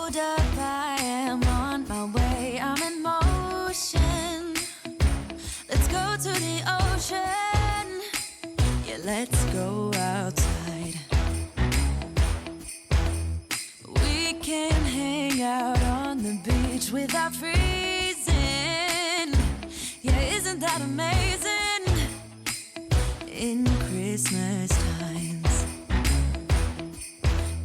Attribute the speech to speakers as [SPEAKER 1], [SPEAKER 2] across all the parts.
[SPEAKER 1] Hold up, I am on my way, I'm in motion. Let's go to the ocean. Yeah, let's go outside. We can hang out on the beach without freezing. Yeah, isn't that amazing? In Christmas times,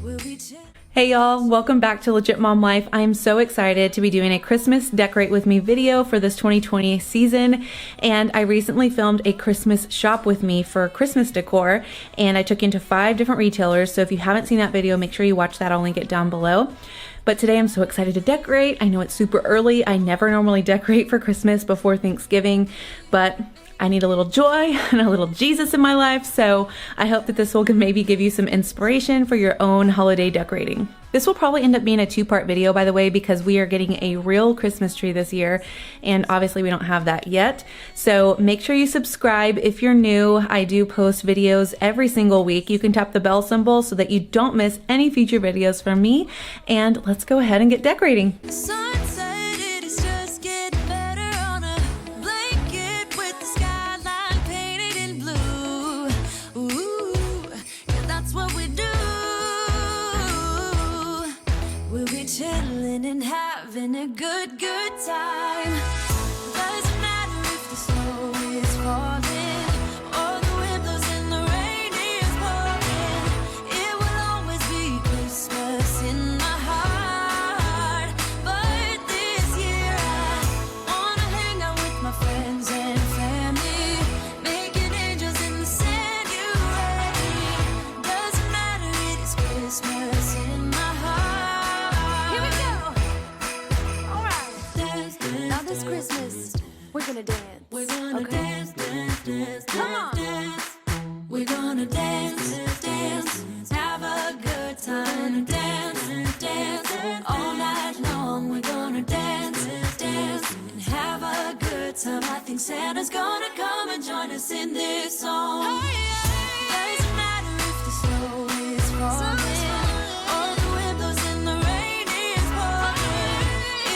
[SPEAKER 1] we'll be chill.
[SPEAKER 2] Hey y'all, welcome back to Legit Mom Life. I'm so excited to be doing a Christmas Decorate With Me video for this 2020 season, and I recently filmed a Christmas shop with me for Christmas decor, and I took you into 5 different retailers, so if you haven't seen that video, make sure you watch that. I'll link it down below. But today I'm so excited to decorate. I know it's super early. I never normally decorate for Christmas before Thanksgiving, but I need a little joy and a little Jesus in my life, so I hope that this will maybe give you some inspiration for your own holiday decorating. This will probably end up being a 2-part video, by the way, because we are getting a real Christmas tree this year, and obviously we don't have that yet. So make sure you subscribe if you're new. I do post videos every single week. You can tap the bell symbol so that you don't miss any future videos from me, and let's go ahead and get decorating.
[SPEAKER 1] Sunset, it is just getting better on a blanket with the skyline painted in blue. Ooh, yeah, that's what we do. We'll be chilling and having a good time. Doesn't matter if the snow is falling or the wind blows and the rain is pouring. It will always be Christmas in my heart. But this year I wanna hang out with my friends and family, making angels in the sanctuary. Doesn't matter, it is Christmas in my heart. Here we go. All right. Dance, dance, now this Christmas, we're gonna dance. We're gonna dance, dance, dance, come on. Dance. We're gonna dance, dance, have a good time. Dance, dance, all night long. We're gonna dance, dance, and have a good time. I think Santa's gonna come and join us in this song. Doesn't matter if the snow is falling or the wind blows and the rain is pouring.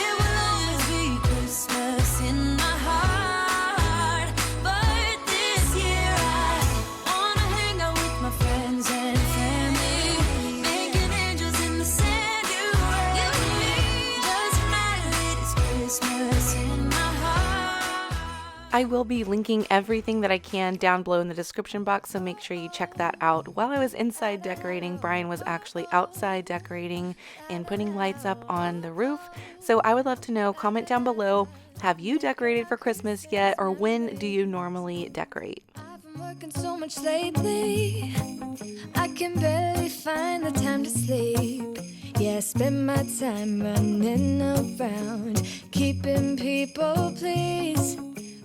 [SPEAKER 1] It will always be Christmas in my heart. But this year I wanna hang out with my friends and family, making angels in the sanctuary. Doesn't matter, it is Christmas in my heart.
[SPEAKER 2] I will be linking everything that I can down below in the description box, so make sure you check that out. While I was inside decorating, Brian was actually outside decorating and putting lights up on the roof. So I would love to know, comment down below, have you decorated for Christmas yet, or when do you normally decorate?
[SPEAKER 1] I've been working so much lately, I can barely find the time to sleep. Yeah, I spend my time running around, keeping people pleased.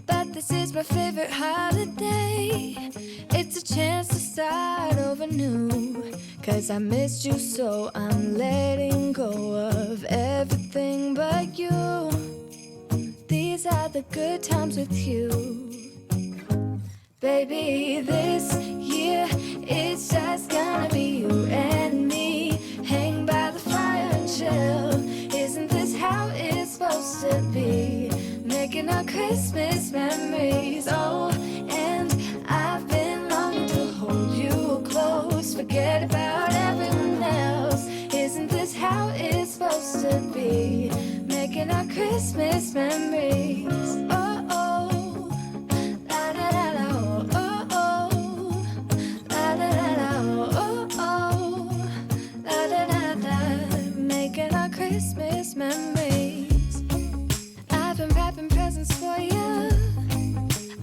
[SPEAKER 1] But this is my favorite holiday. It's a chance to start over new. 'Cause I missed you, so I'm letting go of everything but you. These are the good times with you. Baby, this year it's just gonna be you and me. Hang by the fire and chill. Isn't this how it's supposed to be? Making our Christmas memories. Oh, and I've been longing to hold you close. Forget about everyone else. Isn't this how it's supposed to be? Making our Christmas memories. Oh, oh, la da da da, oh, oh, la da da da, oh, oh, la da da da. Making our Christmas memories. I've been wrapping presents for you.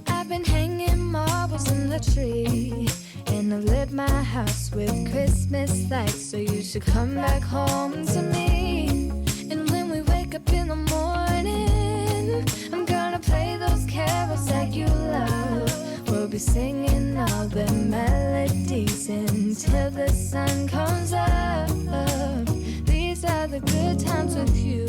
[SPEAKER 1] I've been hanging marbles in the tree. And I've lit my house with Christmas lights. So you should come back home to me. And when we wake up in the morning, I'm gonna play those carols that you love. We'll be singing all the melodies until the sun comes up. These are the good times with you.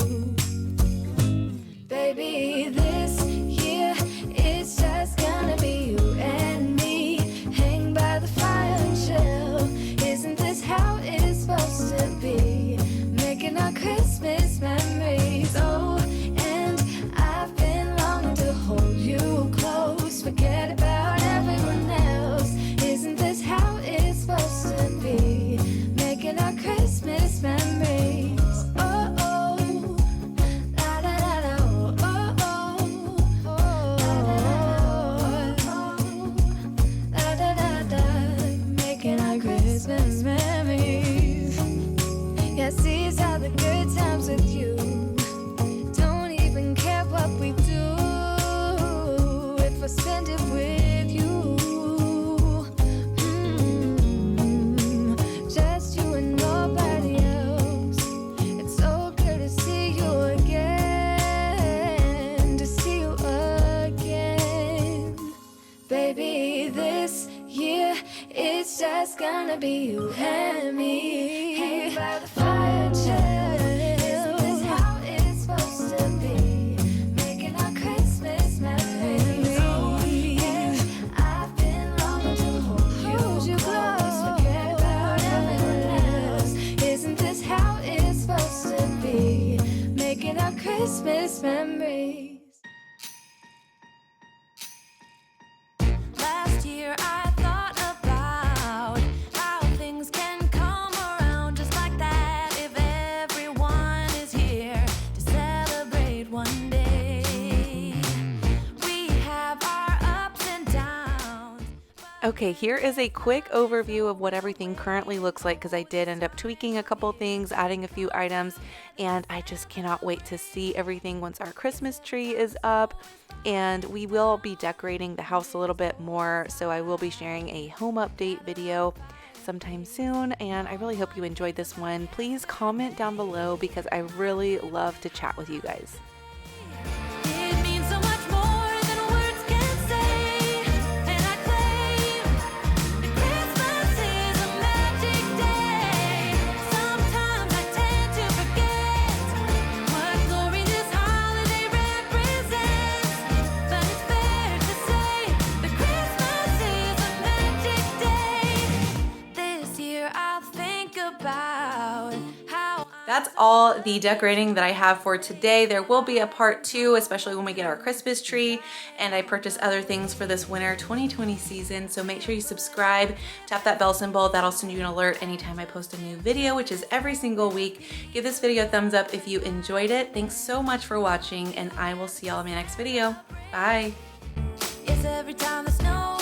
[SPEAKER 1] Baby, this year it's just gonna be you and me. Hang by the fire and chill. Isn't this how it's supposed to be? Making our Christmas These are the good times with you. Don't even care what we do if I spend it with you. Just you and nobody else. It's so good to see you again, to see you again. Baby, this year it's just gonna be you and me. Hang by the fire, chill. Isn't this how it's supposed to be? Making our Christmas memories. Oh, yeah. I've been longing to hold you close. Forget about everyone else. Isn't this how it's supposed to be? Making our Christmas memories. Last year I thought about how things can come around just like that if everyone is here to celebrate one day. We have our ups and downs.
[SPEAKER 2] Okay, here is a quick overview of what everything currently looks like because I did end up tweaking a couple things, adding a few items, and I just cannot wait to see everything once our Christmas tree is up. And we will be decorating the house a little bit more, so I will be sharing a home update video sometime soon, and I really hope you enjoyed this one. Please comment down below because I really love to chat with you guys.
[SPEAKER 1] It means so much more than words can say, and I claim that Christmas is a magic day. Sometimes I tend to forget what glory this holiday represents, but it's fair to say that Christmas is a magic day. This year I'll think about how
[SPEAKER 2] That's all the decorating that I have for today. There will be a part 2, especially when we get our Christmas tree, and I purchased other things for this winter 2020 season, so make sure you subscribe, tap that bell symbol. That'll send you an alert anytime I post a new video, which is every single week. Give this video a thumbs up if you enjoyed it. Thanks so much for watching, and I will see y'all in my next video. Bye.
[SPEAKER 1] it's every time the snow